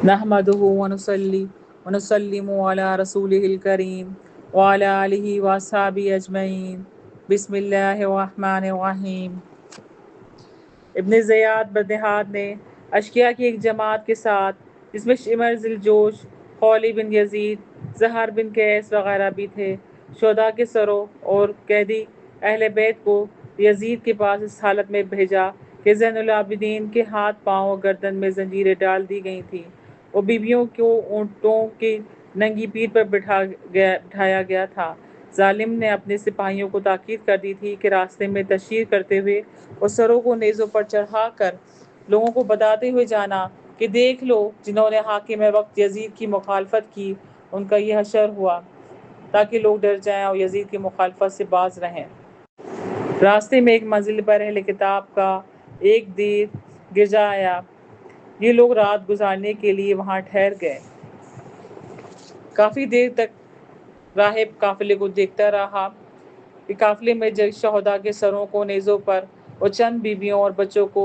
نحمده ونصلي ونسلم على رسوله الكريم وعلى آله وصحبه أجمعين بسم اللہ الرحمن الرحیم۔ ابن زیاد بدنہاد نے اشقیاء کی ایک جماعت کے ساتھ، جس میں شمر ذیلجوش، خولی بن یزید، زہر بن قیس وغیرہ بھی تھے، شہداء کے سروں اور قیدی اہل بیت کو یزید کے پاس اس حالت میں بھیجا کہ زین العابدین کے ہاتھ پاؤں اور گردن میں زنجیریں ڈال دی گئی تھیں، اور بیویوں کو اونٹوں کی ننگی پیٹھ پر بٹھایا گیا تھا۔ ظالم نے اپنے سپاہیوں کو تاکید کر دی تھی کہ راستے میں تشہیر کرتے ہوئے اور سروں کو نیزوں پر چڑھا کر لوگوں کو بتاتے ہوئے جانا کہ دیکھ لو، جنہوں نے حاکم وقت یزید کی مخالفت کی، ان کا یہ حشر ہوا، تاکہ لوگ ڈر جائیں اور یزید کی مخالفت سے باز رہیں۔ راستے میں ایک منزل پر اہل کتاب کا ایک دیر گرجا آیا۔ یہ لوگ رات گزارنے کے لیے وہاں ٹھہر گئے۔ کافی دیر تک راہب قافلے کو دیکھتا رہا کہ قافلے میں شہداء کے سروں کو نیزوں پر اور چند بیویوں اور بچوں کو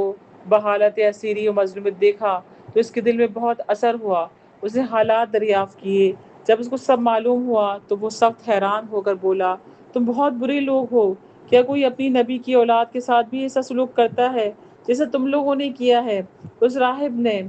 بحالت اسیری و مظلومیت دیکھا تو اس کے دل میں بہت اثر ہوا۔ اس نے حالات دریافت کیے۔ جب اس کو سب معلوم ہوا تو وہ سخت حیران ہو کر بولا، تم بہت برے لوگ ہو، کیا کوئی اپنی نبی کی اولاد کے ساتھ بھی ایسا سلوک کرتا ہے جیسا تم لوگوں نے کیا ہے؟ اس راہب نے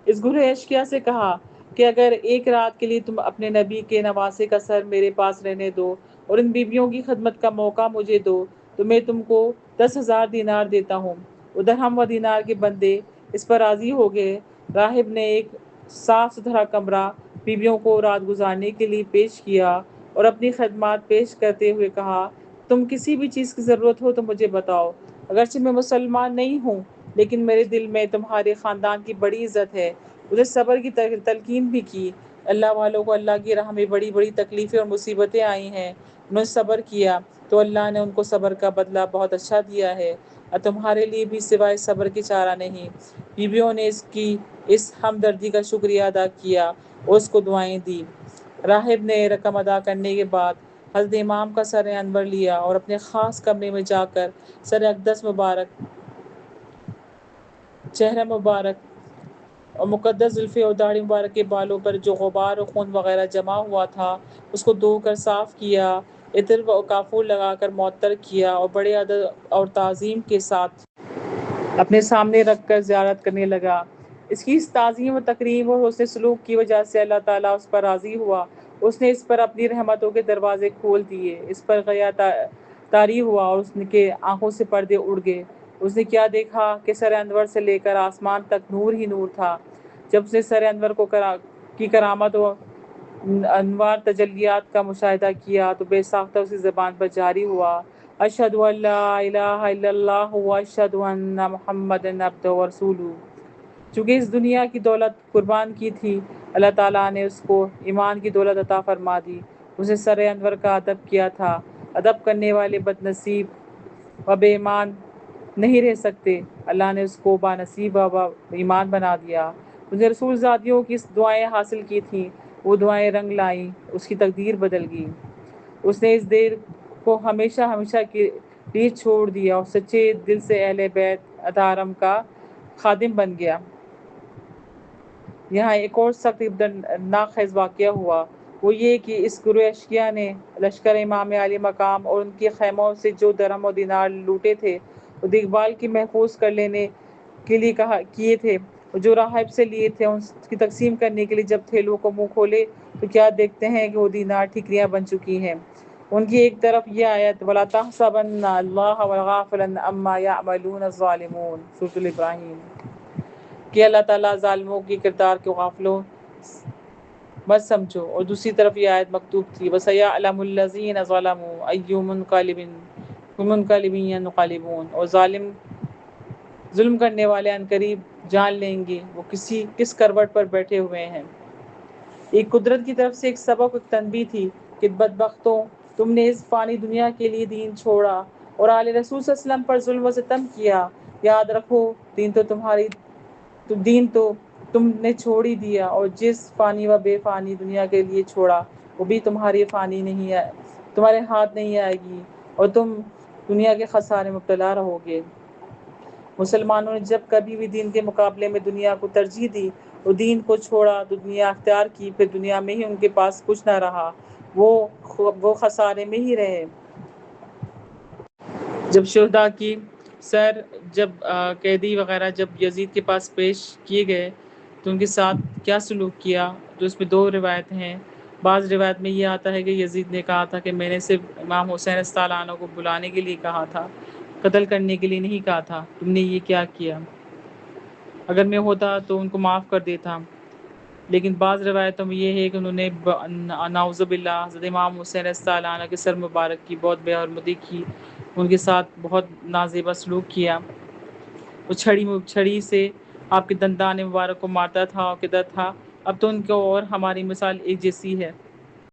اس گروہ اشقیاء سے کہا کہ اگر ایک رات کے لیے تم اپنے نبی کے نواسے کا سر میرے پاس رہنے دو اور ان بیویوں کی خدمت کا موقع مجھے دو تو میں تم کو 10,000 دینار دیتا ہوں۔ وہ درہم و دینار کے بندے اس پر راضی ہو گئے۔ راہب نے ایک صاف ستھرا کمرہ بیویوں کو رات گزارنے کے لیے پیش کیا اور اپنی خدمات پیش کرتے ہوئے کہا، تم کسی بھی چیز کی ضرورت ہو تو مجھے بتاؤ، اگرچہ میں مسلمان نہیں ہوں لیکن میرے دل میں تمہارے خاندان کی بڑی عزت ہے۔ اسے صبر کی تلقین بھی کی۔ اللہ والوں کو اللہ کی راہ میں بڑی بڑی تکلیفیں اور مصیبتیں آئی ہیں، انہوں نے صبر کیا تو اللہ نے ان کو صبر کا بدلہ بہت اچھا دیا ہے، اور تمہارے لیے بھی سوائے صبر کے چارہ نہیں۔ بیویوں نے اس کی اس ہمدردی کا شکریہ ادا کیا اور اس کو دعائیں دی۔ راہب نے رقم ادا کرنے کے بعد حضرت امام کا سر انور لیا اور اپنے خاص کمرے میں جا کر سر اقدس مبارک، چہرہ مبارک اور مقدس زلفیں اور داڑھی مبارک کے بالوں پر جو غبار اور خون وغیرہ جمع ہوا تھا اس کو دھو کر صاف کیا، عطر و کافور لگا کر معطر کیا اور بڑے ادب اور تعظیم کے ساتھ اپنے سامنے رکھ کر زیارت کرنے لگا۔ اس کی اس تعظیم و تکریم اور حسن سلوک کی وجہ سے اللہ تعالیٰ اس پر راضی ہوا۔ اس نے اس پر اپنی رحمتوں کے دروازے کھول دیے، اس پر غیا طاری ہوا اور اس کے آنکھوں سے پردے اڑ گئے۔ اس نے کیا دیکھا کہ سر انور سے لے کر آسمان تک نور ہی نور تھا۔ جب اس نے سر انور کی کرامت و انوار تجلیات کا مشاہدہ کیا تو بے ساختہ اس کی زبان پر جاری ہوا، اشہد ان لا الہ الا اللہ و اشہد ان محمدًا عبدہ و رسولہ۔ چونکہ اس دنیا کی دولت قربان کی تھی، اللہ تعالیٰ نے اس کو ایمان کی دولت عطا فرما دی۔ اس نے سر انور کا ادب کیا تھا۔ ادب کرنے والے بد نصیب و بے ایمان نہیں رہ سکتے، اللہ نے اس کو با نصیب و با ایمان بنا دیا۔ اس نے رسول زادیوں کی دعائیں حاصل کی تھیں، وہ دعائیں رنگ لائیں، اس کی تقدیر بدل گئی۔ اس نے اس دیر کو ہمیشہ ہمیشہ کے لیے چھوڑ دیا اور سچے دل سے اہل بیت اطہارم کا خادم بن گیا۔ یہاں ایک اور سخت دردناک خیز واقعہ ہوا، وہ یہ کہ اس گروہ اشقیاء نے لشکر امام علی مقام اور ان کے خیموں سے جو درہم و دینار لوٹے تھے وہ دیکھ بھال کی محفوظ کر لینے کے لیے کیے تھے، اور جو راہب سے لیے تھے ان کی تقسیم کرنے کے لیے جب تھیلوں کو منہ کھولے تو کیا دیکھتے ہیں کہ وہ دینار ٹھیکریاں بن چکی ہیں۔ ان کی ایک طرف یہ آیت وَلَا تَحْسَبَنَّ اللَّهَ غَافِلًا عَمَّا يَعْمَلُونَ الظَّالِمُونَ، سورۃ الابراہیم، کہ اللہ تعالیٰ ظالموں کے کردار کو غافل مت سمجھو، اور دوسری طرف یہ آیت مکتوب تھی وَسَيَعْلَمُ الَّذِينَ ظَلَمُوا أَيُّ مُنقَلِبٍ يَنقَلِبُونَ، اور ظلم کرنے والے عنقریب جان لیں گے وہ کس کروٹ پر بیٹھے ہوئے ہیں۔ ایک قدرت کی طرف سے ایک سبق، ایک تنبیہ تھی کہ بدبختوں، تم نے اس فانی دنیا کے لیے دین چھوڑا اور آل رسول صلی اللہ علیہ وسلم پر ظلم و ستم کیا۔ یاد رکھو، دین تو تم نے چھوڑ ہی دیا، اور جس فانی و بے فانی دنیا کے لیے چھوڑا وہ بھی تمہارے ہاتھ نہیں آئے گی، اور تم دنیا کے خسارے میں مبتلا رہو گے۔ مسلمانوں نے جب کبھی بھی دین کے مقابلے میں دنیا کو ترجیح دی وہ دین کو چھوڑا، دنیا اختیار کی، پھر دنیا میں ہی ان کے پاس کچھ نہ رہا، وہ خسارے میں ہی رہے۔ جب شہداء کی جب قیدی وغیرہ جب یزید کے پاس پیش کیے گئے تو ان کے ساتھ کیا سلوک کیا، تو اس میں 2 روایتیں ہیں۔ بعض روایت میں یہ آتا ہے کہ یزید نے کہا تھا کہ میں نے صرف امام حسین رضی اللہ عنہ کو بلانے کے لیے کہا تھا، قتل کرنے کے لیے نہیں کہا تھا، تم نے یہ کیا کیا، اگر میں ہوتا تو ان کو معاف کر دیتا۔ لیکن بعض روایتوں میں یہ ہے کہ انہوں نے نعوذ باللہ حضرت امام حسین رضی اللہ عنہ کے سر مبارک کی بہت بے حرمتی کی، ان کے ساتھ بہت نازیبا سلوک کیا۔ وہ چھڑی سے آپ کے دندان مبارک کو مارتا تھا اور کہتا تھا اب تو ان کو اور ہماری مثال ایک جیسی ہے،